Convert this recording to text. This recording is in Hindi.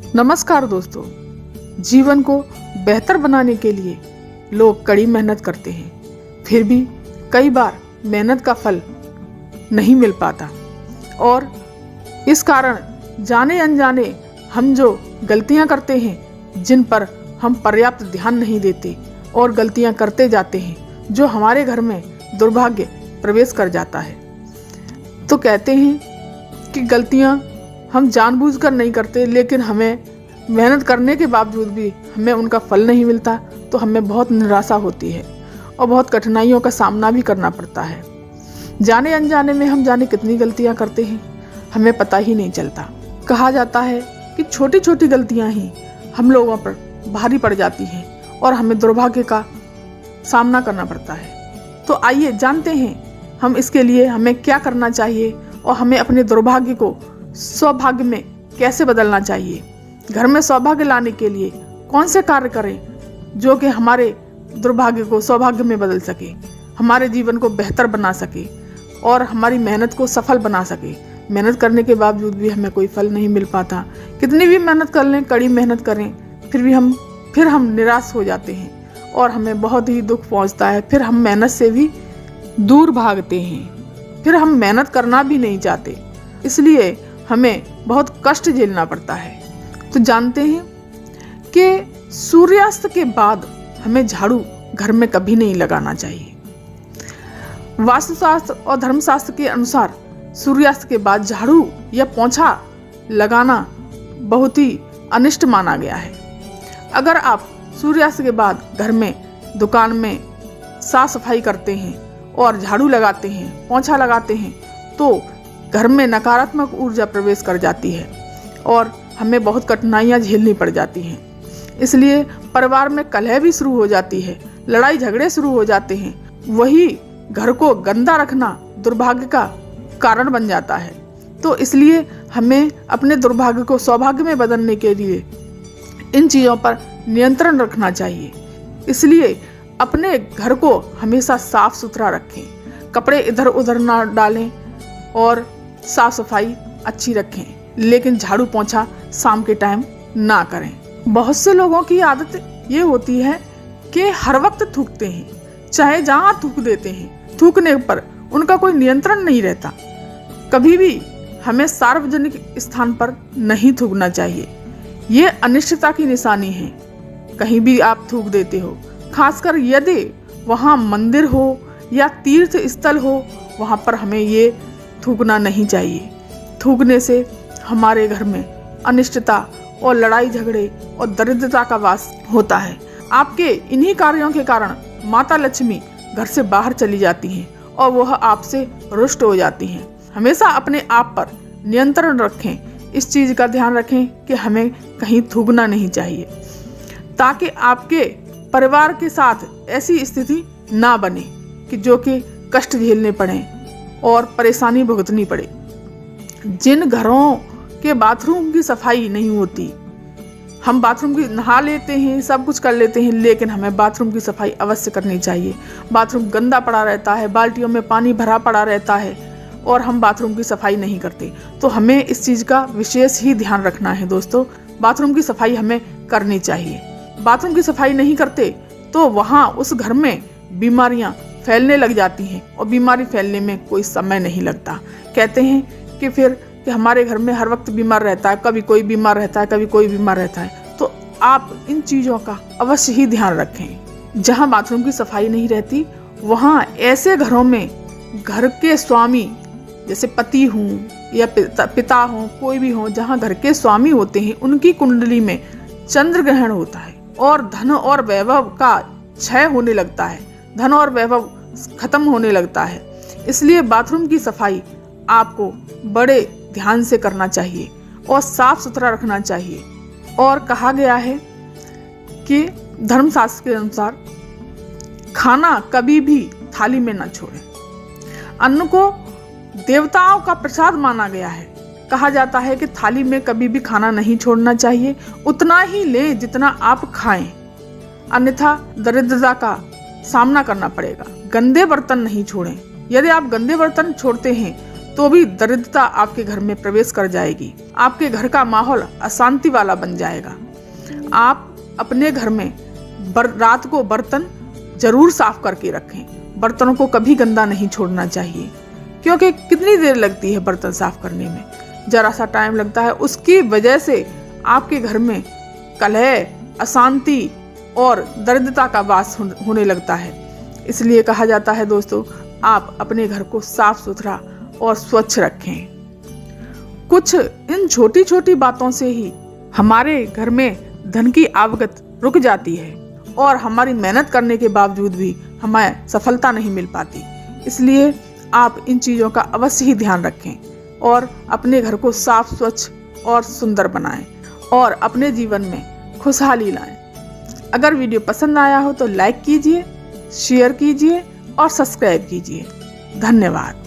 नमस्कार दोस्तों। जीवन को बेहतर बनाने के लिए लोग कड़ी मेहनत करते हैं, फिर भी कई बार मेहनत का फल नहीं मिल पाता और इस कारण जाने अनजाने हम जो गलतियां करते हैं, जिन पर हम पर्याप्त ध्यान नहीं देते और गलतियां करते जाते हैं, जो हमारे घर में दुर्भाग्य प्रवेश कर जाता है। तो कहते हैं कि गलतियां हम जानबूझकर नहीं करते, लेकिन हमें मेहनत करने के बावजूद भी हमें उनका फल नहीं मिलता, तो हमें बहुत निराशा होती है और बहुत कठिनाइयों का सामना भी करना पड़ता है। जाने अनजाने में हम जाने कितनी गलतियां करते हैं, हमें पता ही नहीं चलता। कहा जाता है कि छोटी छोटी गलतियां ही हम लोगों पर भारी पड़ जाती हैं और हमें दुर्भाग्य का सामना करना पड़ता है। तो आइए जानते हैं हम इसके लिए हमें क्या करना चाहिए और हमें अपने दुर्भाग्य को सौभाग्य में कैसे बदलना चाहिए। घर में सौभाग्य लाने के लिए कौन से कार्य करें जो कि हमारे दुर्भाग्य को सौभाग्य में बदल सके, हमारे जीवन को बेहतर बना सके और हमारी मेहनत को सफल बना सके। मेहनत करने के बावजूद भी हमें कोई फल नहीं मिल पाता। कितनी भी मेहनत कर लें, कड़ी मेहनत करें, फिर हम निराश हो जाते हैं और हमें बहुत ही दुख पहुंचता है। फिर हम मेहनत से भी दूर भागते हैं, फिर हम मेहनत करना भी नहीं चाहते, इसलिए हमें बहुत कष्ट झेलना पड़ता है। तो जानते हैं कि सूर्यास्त के बाद हमें झाड़ू घर में कभी नहीं लगाना चाहिए। वास्तुशास्त्र और धर्मशास्त्र के अनुसार सूर्यास्त के बाद झाड़ू या पोंछा लगाना बहुत ही अनिष्ट माना गया है। अगर आप सूर्यास्त के बाद घर में, दुकान में साफ सफाई करते हैं और झाड़ू लगाते हैं, पोंछा लगाते हैं, तो घर में नकारात्मक ऊर्जा प्रवेश कर जाती है और हमें बहुत कठिनाइयां झेलनी पड़ जाती हैं। इसलिए परिवार में कलह भी शुरू हो जाती है, लड़ाई झगड़े शुरू हो जाते हैं। वही घर को गंदा रखना दुर्भाग्य का कारण बन जाता है। तो इसलिए हमें अपने दुर्भाग्य को सौभाग्य में बदलने के लिए इन चीज़ों पर नियंत्रण रखना चाहिए। इसलिए अपने घर को हमेशा साफ सुथरा रखें, कपड़े इधर उधर ना डालें और साफ सफाई अच्छी रखें, लेकिन झाड़ू पोंछा शाम के टाइम ना करें। बहुत से लोगों की आदत ये होती है कि हर वक्त थूकते हैं, चाहे जहां थूक देते हैं। थूकने पर उनका कोई नियंत्रण नहीं रहता। कभी भी हमें सार्वजनिक स्थान पर नहीं थूकना चाहिए, ये अनिश्चितता की निशानी है। कहीं भी आप थूक देते हो, खासकर यदि वहाँ मंदिर हो या तीर्थ स्थल हो, वहाँ पर हमें ये थूकना नहीं चाहिए। थूकने से हमारे घर में अनिश्चितता और लड़ाई झगड़े और दरिद्रता का वास होता है। आपके इन्हीं कार्यों के कारण माता लक्ष्मी घर से बाहर चली जाती हैं और वह आपसे रुष्ट हो जाती हैं। हमेशा अपने आप पर नियंत्रण रखें, इस चीज़ का ध्यान रखें कि हमें कहीं थूकना नहीं चाहिए, ताकि आपके परिवार के साथ ऐसी स्थिति ना बने कि जो कि कष्ट झेलने पड़े और परेशानी भुगतनी पड़े। जिन घरों के बाथरूम की सफाई नहीं होती, हम बाथरूम की नहा लेते हैं, सब कुछ कर लेते हैं, लेकिन हमें बाथरूम की सफाई अवश्य करनी चाहिए। बाथरूम गंदा पड़ा रहता है, बाल्टियों में पानी भरा पड़ा रहता है और हम बाथरूम की सफाई नहीं करते। तो हमें इस चीज़ का विशेष ही ध्यान रखना है दोस्तों। बाथरूम की सफाई हमें करनी चाहिए। बाथरूम की सफाई नहीं करते तो वहाँ उस घर में बीमारियाँ फैलने लग जाती हैं और बीमारी फैलने में कोई समय नहीं लगता। कहते हैं कि हमारे घर में हर वक्त बीमार रहता है, कभी कोई बीमार रहता है, कभी कोई बीमार रहता है। तो आप इन चीज़ों का अवश्य ही ध्यान रखें। जहाँ बाथरूम की सफाई नहीं रहती, वहाँ ऐसे घरों में घर के स्वामी, जैसे पति हों या पिता हों, कोई भी हो, जहाँ घर के स्वामी होते हैं, उनकी कुंडली में चंद्र ग्रहण होता है और धन और वैभव का क्षय होने लगता है, धन और वैभव खत्म होने लगता है। इसलिए बाथरूम की सफाई आपको बड़े ध्यान से करना चाहिए और साफ सुथरा रखना चाहिए। और कहा गया है कि धर्मशास्त्र के अनुसार खाना कभी भी थाली में ना छोड़ें। अन्न को देवताओं का प्रसाद माना गया है। कहा जाता है कि थाली में कभी भी खाना नहीं छोड़ना चाहिए, उतना ही लें जितना आप खाएं, अन्यथा दरिद्रता का सामना करना पड़ेगा। गंदे बर्तन नहीं छोड़ें। यदि आप गंदे बर्तन छोड़ते हैं तो भी दरिद्रता आपके घर में प्रवेश कर जाएगी। आपके घर का माहौल अशांति वाला बन जाएगा। आप अपने घर में रात को बर्तन जरूर साफ करके रखें। बर्तनों को कभी गंदा नहीं छोड़ना चाहिए, क्योंकि कितनी देर लगती है बर्तन साफ करने में, जरा सा टाइम लगता है। उसकी वजह से आपके घर में कलह, अशांति और दरिद्रता का वास होने लगता है। इसलिए कहा जाता है दोस्तों, आप अपने घर को साफ सुथरा और स्वच्छ रखें। कुछ इन छोटी छोटी बातों से ही हमारे घर में धन की आवगत रुक जाती है और हमारी मेहनत करने के बावजूद भी हमें सफलता नहीं मिल पाती। इसलिए आप इन चीज़ों का अवश्य ही ध्यान रखें और अपने घर को साफ, स्वच्छ और सुंदर बनाएं और अपने जीवन में खुशहाली लाएं। अगर वीडियो पसंद आया हो तो लाइक कीजिए, शेयर कीजिए और सब्सक्राइब कीजिए। धन्यवाद।